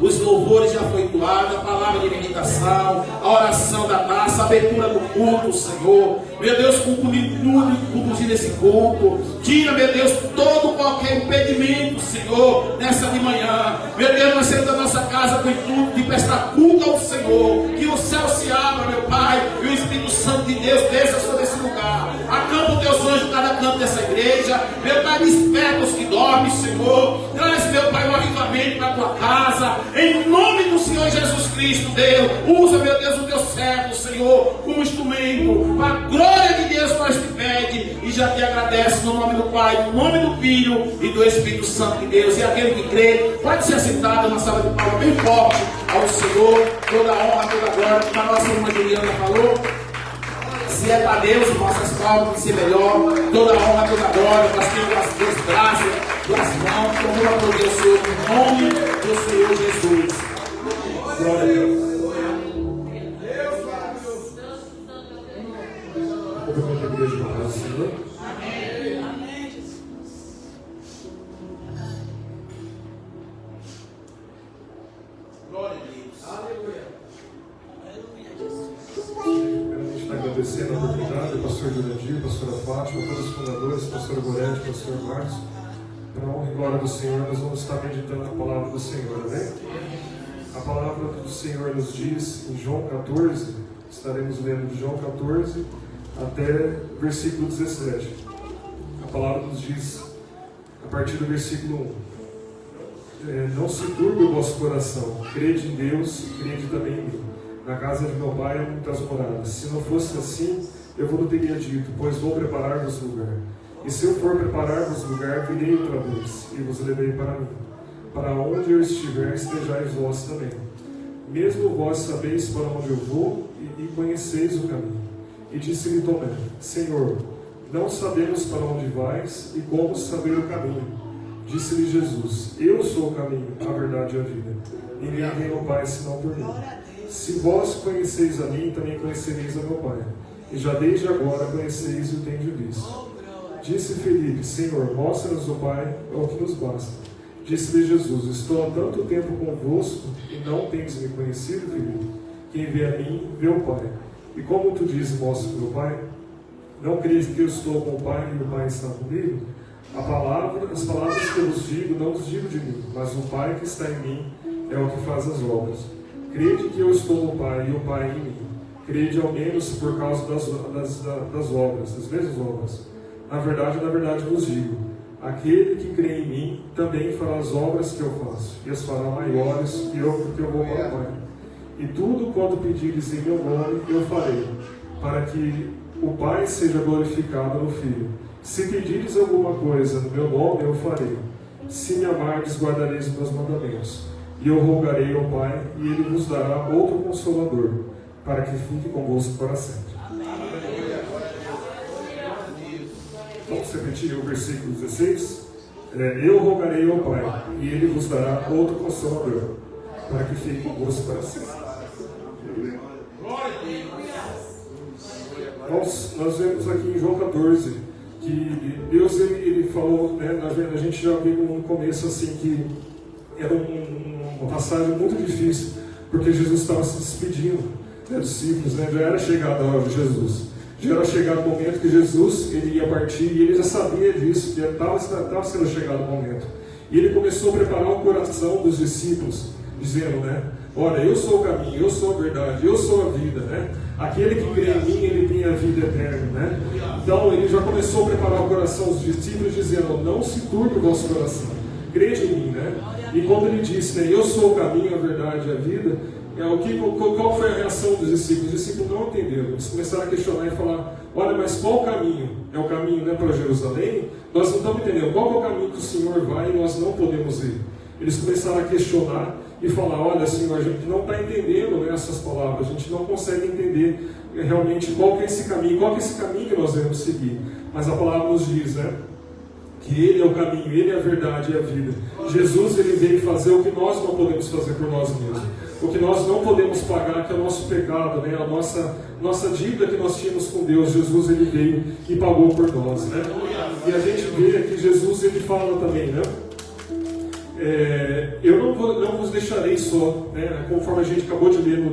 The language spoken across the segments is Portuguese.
os louvores já foi doado, a palavra de meditação, a oração da taça, a abertura do culto, Senhor. Meu Deus, conduzir esse culto. Tira, meu Deus, todo qualquer impedimento, Senhor, nessa de manhã. Meu Deus, nós saímos da nossa casa com o intuito de prestar culto ao Senhor. Que o céu se abra, meu Pai, e o Espírito Santo de Deus desça sobre esse lugar. Acampa os teus anjos em cada canto dessa igreja. Meu Pai, desperta os que dormem, Senhor. Traz, meu Pai, um avivamento para a tua casa. Em nome do Senhor Jesus Cristo, Deus. Usa, meu Deus, o teu servo, Senhor, como instrumento. Para a glória de Deus nós te pede. E já te agradece no nome do Pai, no nome do Filho e do Espírito Santo de Deus. E aquele que crê, pode ser sentado na sala de palmas bem forte ao Senhor. Toda a honra, toda a glória, como a nossa irmã Juliana falou. Se é para Deus, nossas palmas que ser melhor. Toda a honra, toda a glória, nós temos as duas braças, duas mãos. Então vamos aplaudir o Senhor em nome do Senhor Jesus. Glória a Deus. Agradecendo a oportunidade, o pastor Jurandir, a pastora Fátima, todos os fundadores, o pastor Gorete, o pastor Marcos. Para a honra e glória do Senhor, nós vamos estar meditando a palavra do Senhor, amém? A palavra do Senhor nos diz em João 14, estaremos lendo de João 14 até versículo 17. A palavra nos diz, a partir do versículo 1, não se turbe o vosso coração, crede em Deus, crede também em mim. Na casa de meu pai há muitas moradas. Se não fosse assim, eu vos teria dito, pois vou preparar-vos lugar. E se eu for preparar-vos lugar, virei outra vez, e vos levei para mim. Para onde eu estiver, estejais vós também. Mesmo vós sabeis para onde eu vou, e conheceis o caminho. E disse-lhe Tomé, Senhor, não sabemos para onde vais, e como saber o caminho. Disse-lhe Jesus, eu sou o caminho, a verdade e a vida. Ninguém vem ao Pai senão por mim. Se vós conheceis a mim, também conhecereis a meu Pai. E já desde agora conheceis e o tendes visto. Disse Felipe, Senhor, mostra-nos o Pai, é o que nos basta. Disse-lhe Jesus, estou há tanto tempo convosco, e não tens me conhecido, Felipe? Quem vê a mim, vê o Pai. E como tu dizes, mostra-me o Pai? Não creis que eu estou com o Pai e o Pai está comigo? As palavras que eu vos digo, não vos digo de mim, mas o Pai que está em mim é o que faz as obras. Crede que eu estou no Pai e o Pai em mim. Crede ao menos por causa das obras, das mesmas obras. Na verdade vos digo, aquele que crê em mim também fará as obras que eu faço, e as fará maiores que eu, porque eu vou para o Pai. E tudo quanto pedires em meu nome, eu farei, para que o Pai seja glorificado no Filho. Se pedires alguma coisa no meu nome, eu farei. Se me amardes, guardareis os meus mandamentos. E eu rogarei ao Pai, e Ele vos dará outro Consolador, para que fique convosco para sempre. Vamos repetir o versículo 16? Eu rogarei ao Pai, e Ele vos dará outro Consolador, para que fique convosco para sempre. Nós vemos aqui em João 14 que Deus ele falou, né, a gente já viu no começo assim que era uma passagem muito difícil, porque Jesus estava se despedindo, né, dos discípulos, né, já era chegada a hora de Jesus, já era chegado o momento que Jesus ele ia partir, e ele já sabia disso, que estava sendo chegado o momento, e ele começou a preparar o coração dos discípulos, dizendo, né, olha, eu sou o caminho, eu sou a verdade, eu sou a vida, né? Aquele que crê em mim, ele tem a vida eterna, né? Então ele já começou a preparar o coração dos discípulos, dizendo, não se turbe o vosso coração, crede em mim, né? E quando ele disse, né, eu sou o caminho, a verdade e a vida, qual foi a reação dos discípulos? Os discípulos não entenderam, eles começaram a questionar e falar, olha, mas qual o caminho? É o caminho, né, para Jerusalém? Nós não estamos entendendo, qual é o caminho que o Senhor vai e nós não podemos ir? Eles começaram a questionar e falar, olha Senhor, a gente não está entendendo, né, essas palavras, a gente não consegue entender realmente qual que é esse caminho que nós devemos seguir. Mas a palavra nos diz, né, que Ele é o caminho, Ele é a verdade e a vida. Jesus, Ele veio fazer o que nós não podemos fazer por nós mesmos, o que nós não podemos pagar, que é o nosso pecado, né, a nossa dívida que nós tínhamos com Deus. Jesus, Ele veio e pagou por nós, né? E a gente vê que Jesus, Ele fala também, né, eu não vos deixarei só, né? Conforme a gente acabou de ler no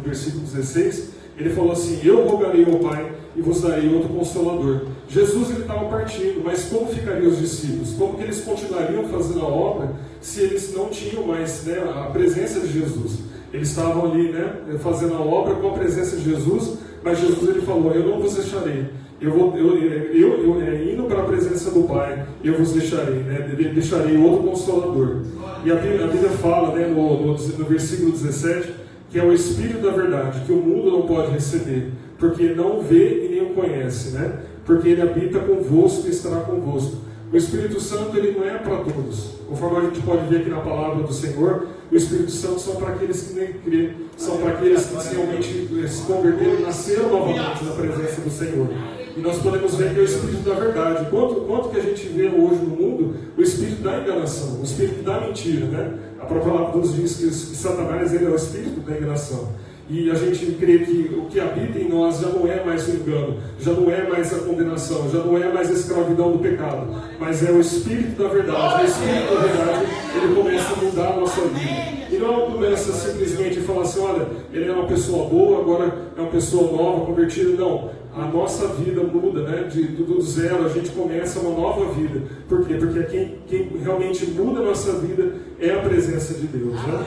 versículo 16, ele falou assim: eu rogarei ao Pai e vos darei outro Consolador. Jesus ele estava partindo, mas como ficariam os discípulos? Como que eles continuariam fazendo a obra se eles não tinham mais, né, a presença de Jesus? Eles estavam ali, né, fazendo a obra com a presença de Jesus, mas Jesus ele falou: eu não vos deixarei. Indo para a presença do Pai, eu vos deixarei, né? Deixarei outro Consolador. E a Bíblia fala, né, no versículo 17, que é o Espírito da verdade, que o mundo não pode receber, porque não vê e nem o conhece, né? Porque ele habita convosco e estará convosco. O Espírito Santo ele não é para todos. Conforme a gente pode ver aqui na palavra do Senhor, o Espírito Santo são para aqueles que nem crê, são para aqueles que realmente se converteram e nasceram novamente na presença do Senhor. E nós podemos ver que é o Espírito da verdade. Quanto que a gente vê hoje no mundo o Espírito da enganação, o Espírito da mentira, né? A própria palavra nos diz que Satanás ele é o Espírito da enganação. E a gente crê que o que habita em nós já não é mais o engano, já não é mais a condenação, já não é mais a escravidão do pecado, mas é o Espírito da verdade. O Espírito da verdade, ele começa a mudar a nossa vida. E não começa simplesmente a falar assim: olha, ele é uma pessoa boa, agora é uma pessoa nova, convertida. Não, a nossa vida muda, né? Do zero a gente começa uma nova vida. Por quê? Porque quem realmente muda a nossa vida é a presença de Deus, né?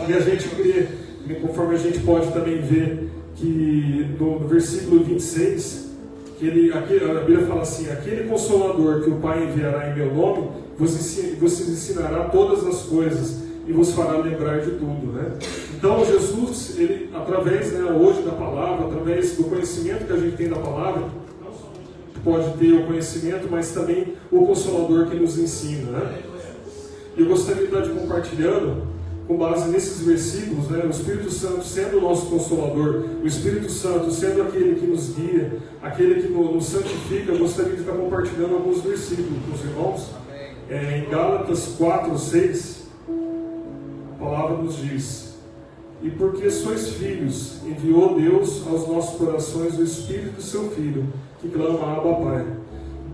E a gente crê, conforme a gente pode também ver que no versículo 26, a Bíblia fala assim: aquele Consolador que o Pai enviará em meu nome, vos ensinará todas as coisas e vos fará lembrar de tudo, né? Então Jesus, ele, através, né, hoje da palavra, através do conhecimento que a gente tem da palavra, não somente pode ter o conhecimento, mas também o Consolador que nos ensina, né? E eu gostaria de estar compartilhando, com base nesses versículos, né, o Espírito Santo sendo o nosso Consolador, o Espírito Santo sendo aquele que nos guia, aquele que nos santifica. Eu gostaria de estar compartilhando alguns versículos com os irmãos. Em Gálatas 4:6, a palavra nos diz: e porque sois filhos, enviou Deus aos nossos corações o Espírito do seu Filho, que clama: Abba, Pai.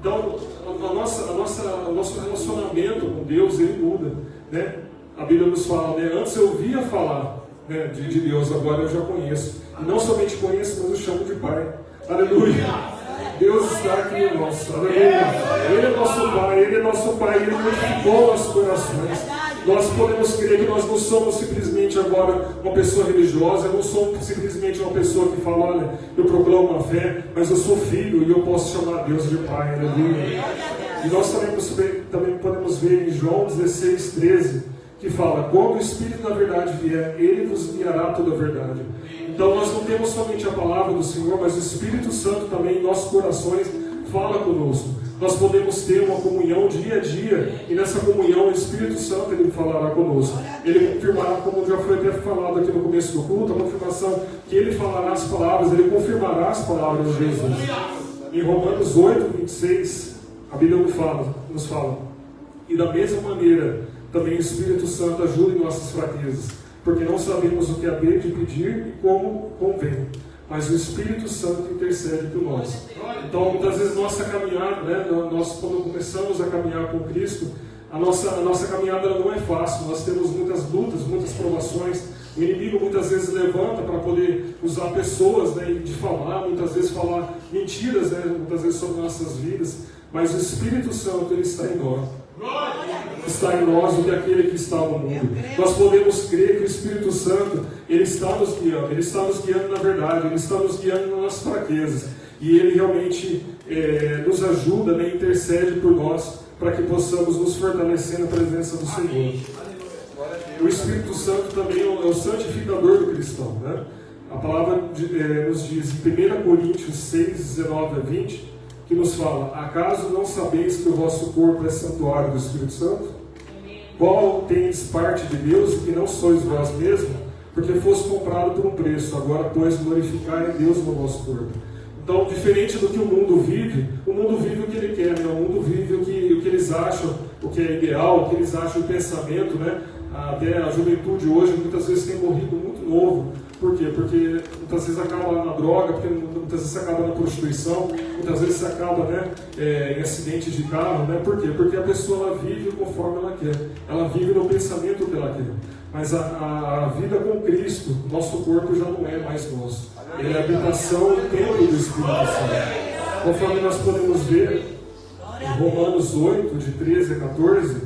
Então, o nosso relacionamento com Deus, ele muda, né? A Bíblia nos fala, né? Antes eu ouvia falar, né, de Deus, agora eu já conheço. E não somente conheço, mas eu chamo de Pai. Aleluia! Deus está aqui, irmãos. Aleluia! Ele é nosso Pai, Ele é nosso Pai, Ele modificou nossos corações. Nós podemos crer que nós não somos simplesmente agora uma pessoa religiosa, eu não sou simplesmente uma pessoa que fala: olha, eu proclamo uma fé, mas eu sou filho e eu posso chamar Deus de Pai. Aleluia! E nós também podemos ver em João 16:13, que fala: quando o Espírito da verdade vier, ele vos guiará toda a verdade. Então nós não temos somente a palavra do Senhor, mas o Espírito Santo também em nossos corações fala conosco. Nós podemos ter uma comunhão dia a dia, e nessa comunhão o Espírito Santo ele falará conosco. Ele confirmará, como já foi até falado aqui no começo do culto, a confirmação que ele falará as palavras, ele confirmará as palavras de Jesus. Em Romanos 8:26, a Bíblia nos fala: e da mesma maneira também o Espírito Santo ajuda em nossas fraquezas, porque não sabemos o que haver de pedir e como convém, mas o Espírito Santo intercede por nós. Então, muitas vezes, nossa caminhada, né, nós quando começamos a caminhar com Cristo, a nossa caminhada ela não é fácil. Nós temos muitas lutas, muitas provações. O inimigo muitas vezes levanta para poder usar pessoas, né, de falar, muitas vezes falar mentiras, né, muitas vezes sobre nossas vidas, mas o Espírito Santo ele está em nós. Está em nós do que aquele que está no mundo. Nós podemos crer que o Espírito Santo ele está nos guiando na verdade, ele está nos guiando nas fraquezas, e ele realmente nos ajuda, né, intercede por nós, para que possamos nos fortalecer na presença do Senhor. O Espírito Santo também é o santificador do cristão, né? A palavra nos diz em 1 Coríntios 6:19-20, que nos fala: acaso não sabeis que o vosso corpo é santuário do Espírito Santo? Qual tendes parte de Deus, que não sois vós mesmos? Porque fosse comprado por um preço. Agora, pois, glorificai Deus no vosso corpo. Então, diferente do que o mundo vive o que ele quer, né? O mundo vive o que eles acham, o que é ideal, o que eles acham o pensamento, né? até a juventude hoje muitas vezes tem morrido muito novo. Por quê? Porque muitas vezes acaba na droga, porque muitas vezes acaba na prostituição, muitas vezes acaba, né, em acidentes de carro, né? Por quê? Porque a pessoa ela vive conforme ela quer, ela vive no pensamento que ela quer. Mas a vida com Cristo, nosso corpo já não é mais nosso. Ele é a habitação e templo do Espírito Santo. Conforme nós podemos ver em Romanos 8, de 13 a 14,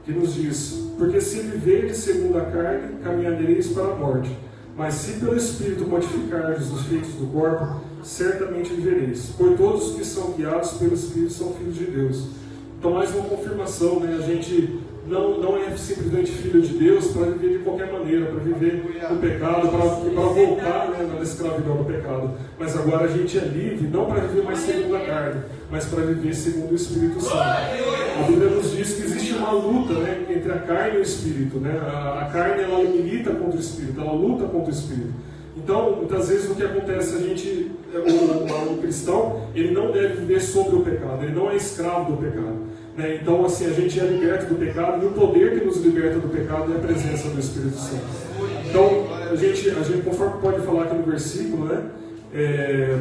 que nos diz: porque se viverdes segundo a carne, caminhareis para a morte. Mas se pelo Espírito modificardes os feitos do corpo, certamente vivereis. Pois todos os que são guiados pelo Espírito são filhos de Deus. Então, mais uma confirmação, né? A gente não é simplesmente filho de Deus para viver de qualquer maneira, para viver no pecado, para voltar, né, na escravidão do pecado. Mas agora a gente é livre, não para viver mais segundo a carne, mas para viver segundo o Espírito Santo. A Bíblia nos diz que existe uma luta, né, entre a carne e o Espírito. Né? A carne ela milita contra o Espírito, ela luta contra o Espírito. Então, muitas vezes o que acontece, o cristão, ele não deve viver sobre o pecado, ele não é escravo do pecado. Né? Então, assim, a gente é liberto do pecado e o poder que nos liberta do pecado é a presença do Espírito Santo. Então, a gente conforme pode falar aqui no versículo, né?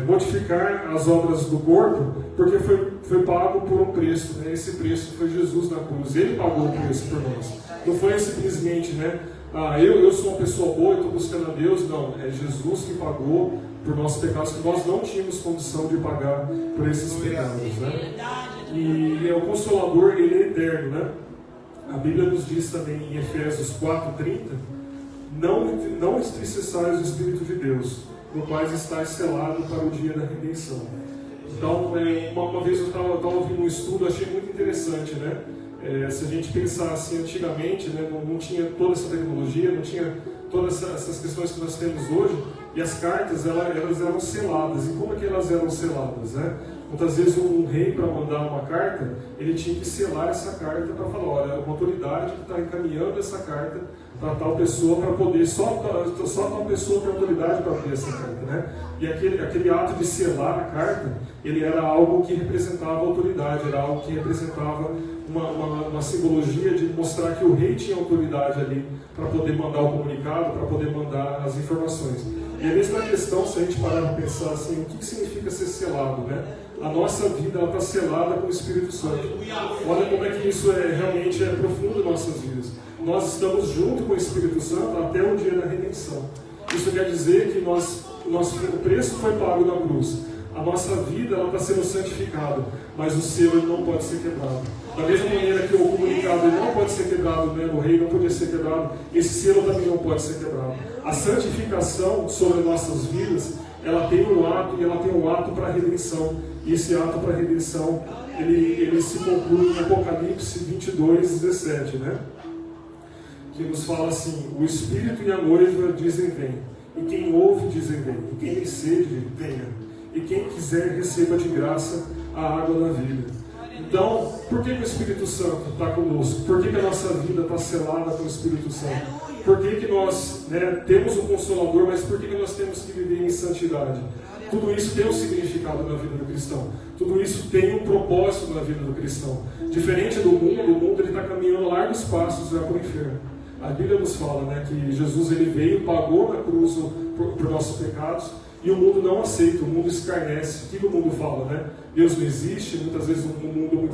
Modificar as obras do corpo, porque foi pago por um preço, né? Esse preço foi Jesus na cruz, ele pagou o preço por nós. Não foi simplesmente, né? Eu sou uma pessoa boa e estou buscando a Deus. Não, é Jesus que pagou por nossos pecados, que nós não tínhamos condição de pagar por esses pecados, né? E o Consolador, ele é eterno, né? A Bíblia nos diz também em Efésios 4:30: não entristeçais o Espírito de Deus, no qual estáis selado para o dia da redenção. Então, uma vez eu estava ouvindo um estudo, achei muito interessante, né? Se a gente pensar assim, antigamente, né, não tinha toda essa tecnologia, não tinha todas essas questões que nós temos hoje, e as cartas elas eram seladas. E como é que elas eram seladas, né? Muitas vezes um rei, para mandar uma carta, ele tinha que selar essa carta para falar: olha, uma autoridade que está encaminhando essa carta para tal pessoa, para poder, só tal pessoa tem autoridade para abrir essa carta, né? E aquele ato de selar a carta, ele era algo que representava a autoridade, era algo que representava uma simbologia de mostrar que o rei tinha autoridade ali para poder mandar o comunicado, para poder mandar as informações. E a mesma questão, se a gente parar para pensar assim, o que significa ser selado, né? A nossa vida está selada com o Espírito Santo. Olha como é que isso realmente é profundo em nossas vidas. Nós estamos junto com o Espírito Santo até o dia da redenção. Isso quer dizer que o preço foi pago na cruz. A nossa vida está sendo santificada, mas o selo ele não pode ser quebrado. Da mesma maneira que o comunicado ele não pode ser quebrado, né? O rei não podia ser quebrado, esse selo também não pode ser quebrado. A santificação sobre nossas vidas, ela tem um ato, e ela tem um ato para a redenção. E esse ato para a redenção, ele se conclui em Apocalipse 22:17, né? Que nos fala assim: o Espírito e a noiva dizem vem, e quem ouve dizem vem, e quem tem sede, venha, e quem quiser receba de graça a água da vida. Então, por que o Espírito Santo está conosco? Por que a nossa vida está selada com o Espírito Santo? Por que nós, né, temos um Consolador, mas por que nós temos que viver em santidade? Tudo isso tem um significado na vida do cristão. Tudo isso tem um propósito na vida do cristão. Diferente do mundo, o mundo está caminhando largos passos já para o inferno. A Bíblia nos fala, né, que Jesus ele veio, pagou na cruz por nossos pecados, e o mundo não aceita, o mundo escarnece. O que o mundo fala, né? Deus não existe. Muitas vezes o mundo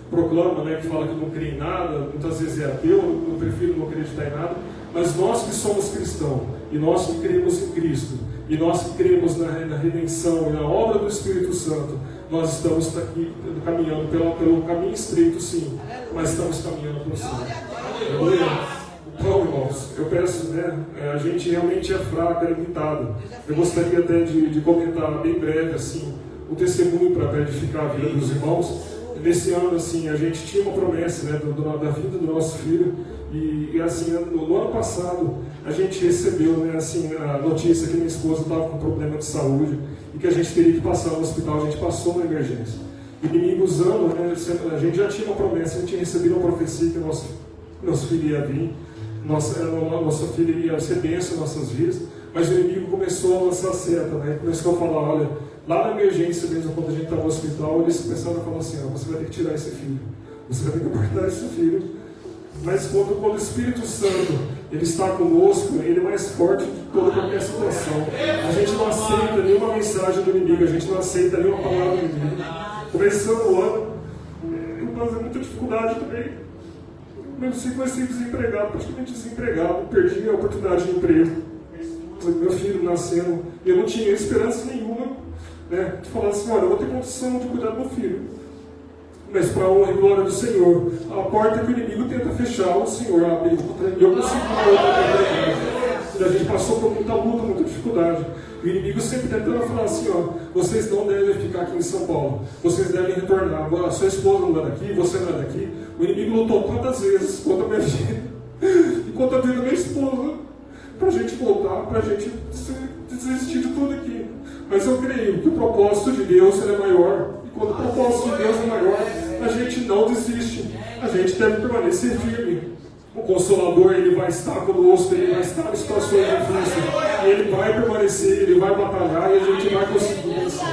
proclama, né, que fala que não crê em nada, muitas vezes é ateu, eu prefiro não acreditar em nada. Mas nós que somos cristãos, e nós que cremos em Cristo, e nós que cremos na redenção e na obra do Espírito Santo, nós estamos aqui caminhando pelo caminho estreito, sim, mas estamos caminhando para o céu. Então, irmãos, eu peço, né, a gente realmente é fraco, é limitado. Eu gostaria até de comentar bem breve, assim, o testemunho para edificar a vida dos irmãos. Nesse ano, assim, a gente tinha uma promessa, né, da vida do nosso filho, e assim, no ano passado, a gente recebeu, né, assim, a notícia que minha esposa estava com problema de saúde, e que a gente teria que passar no hospital. A gente passou na emergência. E domingo usando, né, a gente já tinha uma promessa, a gente tinha recebido uma profecia que nosso filho ia vir. Nossa filha ia ser bênção em nossas vidas, mas o inimigo começou a lançar seta, né? Começou a falar: olha, lá na emergência mesmo, quando a gente estava no hospital, eles começaram a falar assim: você vai ter que tirar esse filho, você vai ter que abortar esse filho, Mas quando o Espírito Santo ele está conosco, ele é mais forte de toda qualquer situação. A gente não aceita nenhuma mensagem do inimigo, a gente não aceita nenhuma palavra do inimigo. Começando o ano, eu passei muita dificuldade também. Eu sempre comecei desempregado, praticamente desempregado, perdi a oportunidade de emprego. Meu filho nascendo, eu não tinha esperança nenhuma, né, de falar assim, olha, eu vou ter condição de cuidar do meu filho. Mas para a honra e glória do Senhor, a porta que o inimigo tenta fechar, o Senhor abre contra mim. Eu consegui uma outra oportunidade. A gente passou por muita luta, muita dificuldade. O inimigo sempre tentando falar assim, ó, vocês não devem ficar aqui em São Paulo, vocês devem retornar. Agora, sua esposa não é daqui, você não é daqui. O inimigo lutou quantas vezes contra a minha vida e contra a vida da minha esposa, para a gente voltar, para a gente desistir de tudo aqui. Mas eu creio que o propósito de Deus é maior. E quando o propósito de Deus é maior, a gente não desiste. A gente deve permanecer firme. O Consolador, ele vai estar conosco, ele vai estar em situações difíceis. E ele vai permanecer, ele vai batalhar e a gente vai conseguir vencer.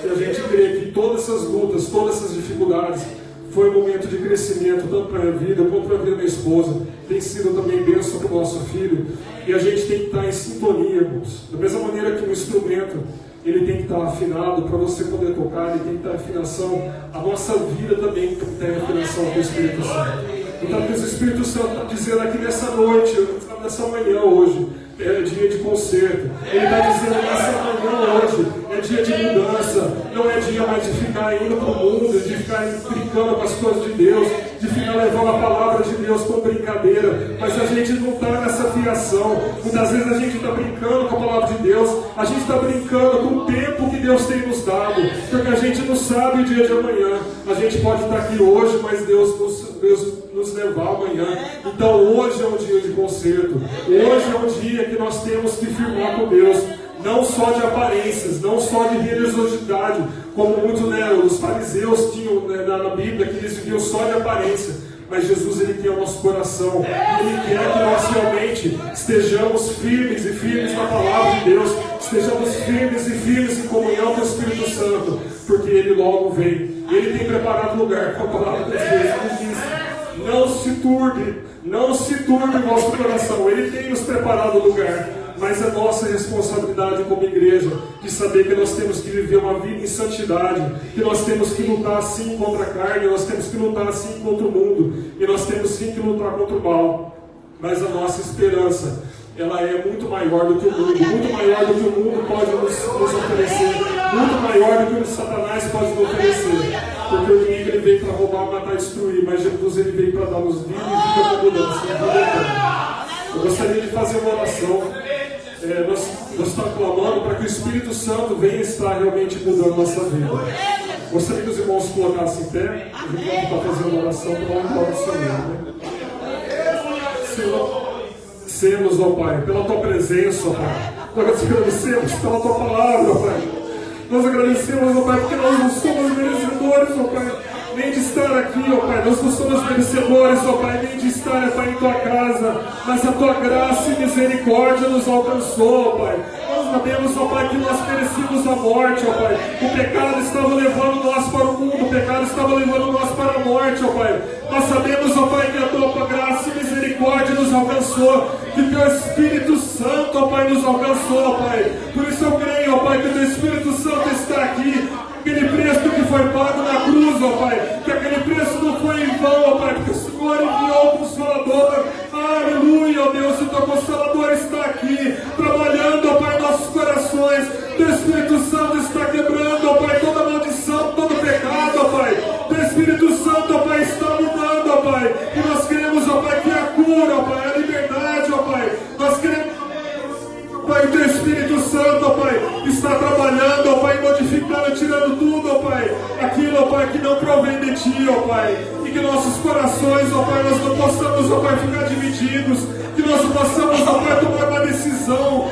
E a gente crê que todas essas lutas, todas essas dificuldades, foi um momento de crescimento, tanto para a minha vida quanto para a vida da minha esposa. Tem sido também bênção para o nosso filho. E a gente tem que estar em sintonia, irmãos. Da mesma maneira que um instrumento, ele tem que estar afinado para você poder tocar, ele tem que estar em afinação. A nossa vida também tem que ter afinação com o Espírito Santo. Então, o Espírito Santo está dizendo aqui nessa noite, nessa manhã hoje, é dia de conserto. Ele está dizendo nessa manhã hoje, é dia de mudança. Não é dia mais de ficar indo para o mundo, de ficar brincando com as coisas de Deus, de ficar levando a palavra de Deus como brincadeira. Mas a gente não está nessa fiação. Muitas vezes a gente está brincando com a palavra de Deus, a gente está brincando com o tempo que Deus tem nos dado, porque a gente não sabe o dia de amanhã. A gente pode estar aqui hoje, mas Deus nos levar amanhã. Então hoje é um dia de conserto. Hoje é um dia que nós temos que firmar com Deus. Não só de aparências, não só de religiosidade, como muitos, né, os fariseus tinham, né, na Bíblia, que eles viviam só de aparência. Mas Jesus, ele tem o nosso coração. Ele quer que nós realmente estejamos firmes e firmes na palavra de Deus. Estejamos firmes e firmes em comunhão com o Espírito Santo. Porque Ele logo vem. Ele tem preparado lugar, com a palavra de Deus. Ele diz, não se turbe o vosso coração. Ele tem nos preparado lugar. Mas é nossa responsabilidade como igreja de saber que nós temos que viver uma vida em santidade, que nós temos que lutar sim contra a carne, nós temos que lutar sim contra o mundo, e nós temos sim que lutar contra o mal. Mas a nossa esperança, ela é muito maior do que o mundo, muito maior do que o mundo pode nos oferecer, muito maior do que o Satanás pode nos oferecer. Porque o inimigo, ele veio para roubar, matar e destruir, mas Jesus, ele veio para dar-nos vida e vida com mudança. Eu gostaria de fazer uma oração. Nós estamos clamando para que o Espírito Santo venha estar realmente mudando a nossa vida. Gostaria que os irmãos se colocassem em pé. A gente vai estar fazendo uma oração para o nome do Senhor. Senhor, ó Pai, pela Tua presença, ó Pai. Nós agradecemos pela Tua palavra, ó Pai. Nós agradecemos, ó Pai, porque nós não somos merecedores, ó Pai, nem de estar aqui, ó Pai. Nós não somos merecedores, ó Pai, nem de estar, ó Pai, em Tua casa. Mas a Tua graça e misericórdia nos alcançou, ó Pai. Nós sabemos, ó Pai, que nós merecíamos a morte, ó Pai. O pecado estava levando nós para o mundo, o pecado estava levando nós para a morte, ó Pai. Nós sabemos, ó Pai, que a Tua graça e misericórdia nos alcançou, que Teu Espírito Santo, ó Pai, nos alcançou, ó Pai. Por isso eu creio, ó Pai, que o Teu Espírito Santo está aqui. Aquele preço que foi pago na cruz, ó Pai, que aquele preço não foi em vão, ó Pai, porque o Senhor enviou o Consolador. Aleluia, ó Deus, o Teu Consolador está aqui, trabalhando, ó Pai, em nossos corações. Teu Espírito Santo está quebrando, ó Pai, toda maldição, todo pecado, ó Pai. Teu Espírito Santo, ó Pai, está mudando, ó Pai. E nós queremos, ó Pai, que a cura, ó Pai, a liberdade, ó Pai. Nós queremos, Pai, o Teu Espírito Santo, ó Pai, está trabalhando, ó Pai, modificando, tirando tudo, ó Pai, aquilo, ó Pai, que não provém de Ti, ó Pai, e que nossos corações, ó Pai, nós não possamos, ó Pai, ficar divididos, que nós possamos, ó Pai, tomar uma decisão,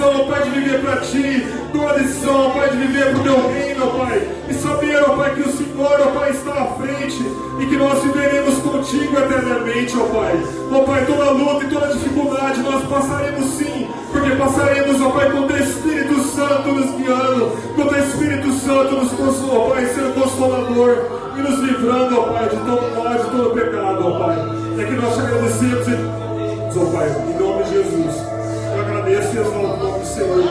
ó Pai, de viver para Ti, tomar a decisão, ó Pai, de viver para o Teu reino, ó Pai, e saber, ó Pai, que o Senhor, ó Pai, está à frente, e que nós viveremos contigo eternamente, ó Pai. Ó Pai, toda luta e toda dificuldade nós passaremos sim, porque passaremos, ó Pai, com o Teu Espírito Santo nos guiando, com o Teu Espírito Santo nos consolando, ó Pai, sendo consolador. e nos livrando, ó Pai, de todo mal, de todo pecado, ó Pai. É que nós te agradecemos, ó Pai, em nome de Jesus. Eu agradeço e exalto o nome do Senhor.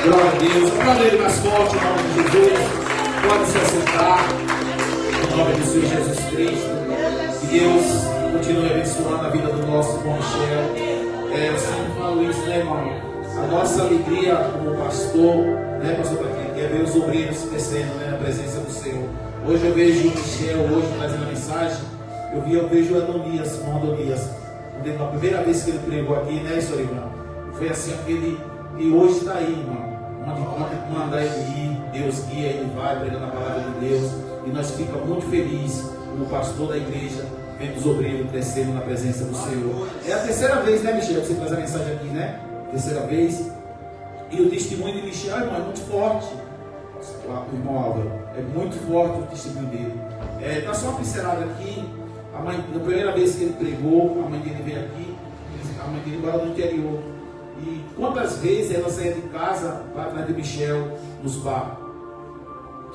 Glória a Deus. Aplauda ele mais forte, em nome de Jesus. Pode se assentar, em nome do Senhor Jesus Cristo. Que Deus continue abençoando a vida do nosso irmão Michel. Eu sempre falo isso, né, irmão? A nossa alegria como pastor, né, pastor Patrick, é ver os obreiros crescendo, né, na presença do Senhor. Hoje eu vejo o Michel, hoje trazendo a mensagem, eu vejo o Adonias, irmão Adonias, a primeira vez que ele pregou aqui, né, senhor irmão? Foi assim, aquele, e hoje está aí, irmão. Onde mandar ele ir, Deus guia, ele vai pregando a palavra de Deus, e nós ficamos muito felizes como pastor da igreja, vendo os obreiros crescendo na presença do Senhor. É a terceira vez, né, Michel, que você traz a mensagem aqui, né? Terceira vez. E o testemunho de Michel, irmão, é muito forte. O irmão Álvaro, é muito forte o testemunho dele. Está só uma pincelada aqui. A mãe, na primeira vez que ele pregou, a mãe dele veio aqui, a mãe dele mora no interior. E quantas vezes ela saía de casa para atrás de Michel nos bar?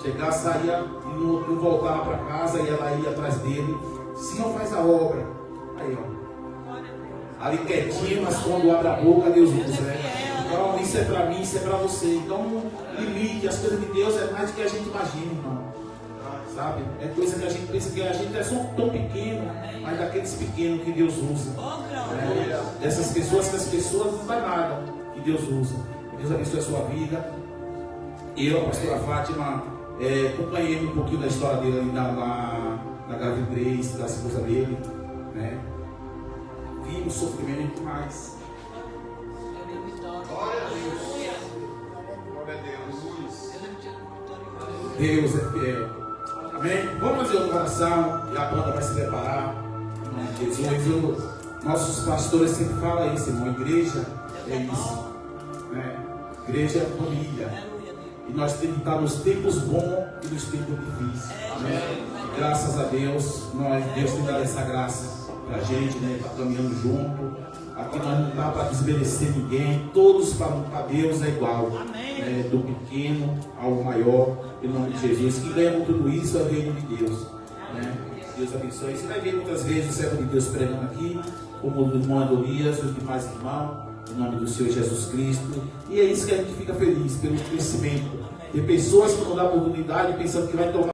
Chegava, saía e não voltava para casa, e ela ia atrás dele. Senhor, faz a obra. Aí, ó. Ali quietinho, mas quando abre a boca, Deus usa, né? Então, isso é para mim, isso é para você. Então, limite, as coisas de Deus é mais do que a gente imagina, irmão. Sabe? É coisa que a gente pensa que a gente é só tão pequeno, mas daqueles pequenos que Deus usa. Dessas pessoas que as pessoas não dão nada, que Deus usa. Deus abençoe a sua vida. Eu, a pastora Fátima, acompanhei um pouquinho da história dele ali na gravidez da esposa dele, né? Vi o sofrimento, mas glória a Deus. Glória a Deus. Deus é fiel. Amém? Vamos fazer uma oração e a banda vai se preparar. Em nome de Jesus. Nossos pastores sempre falam isso, irmão. Igreja é isso, né? Igreja é família. E nós temos que estar nos tempos bons e nos tempos difíceis. Amém? Graças a Deus, Deus tem dado essa graça para a gente, né? Está caminhando junto. Aqui nós não dá para desmerecer ninguém. Todos para Deus é igual. Né? Do pequeno ao maior, em nome de Jesus. Quem ganha com tudo isso é o reino de Deus. Né? Deus abençoe. Você vai ver muitas vezes o servo de Deus pregando aqui, como o irmão Adonias, os demais irmãos. Em nome do Senhor Jesus Cristo. E é isso que a gente fica feliz, pelo crescimento. Tem pessoas que não dão oportunidade pensando que vai tomar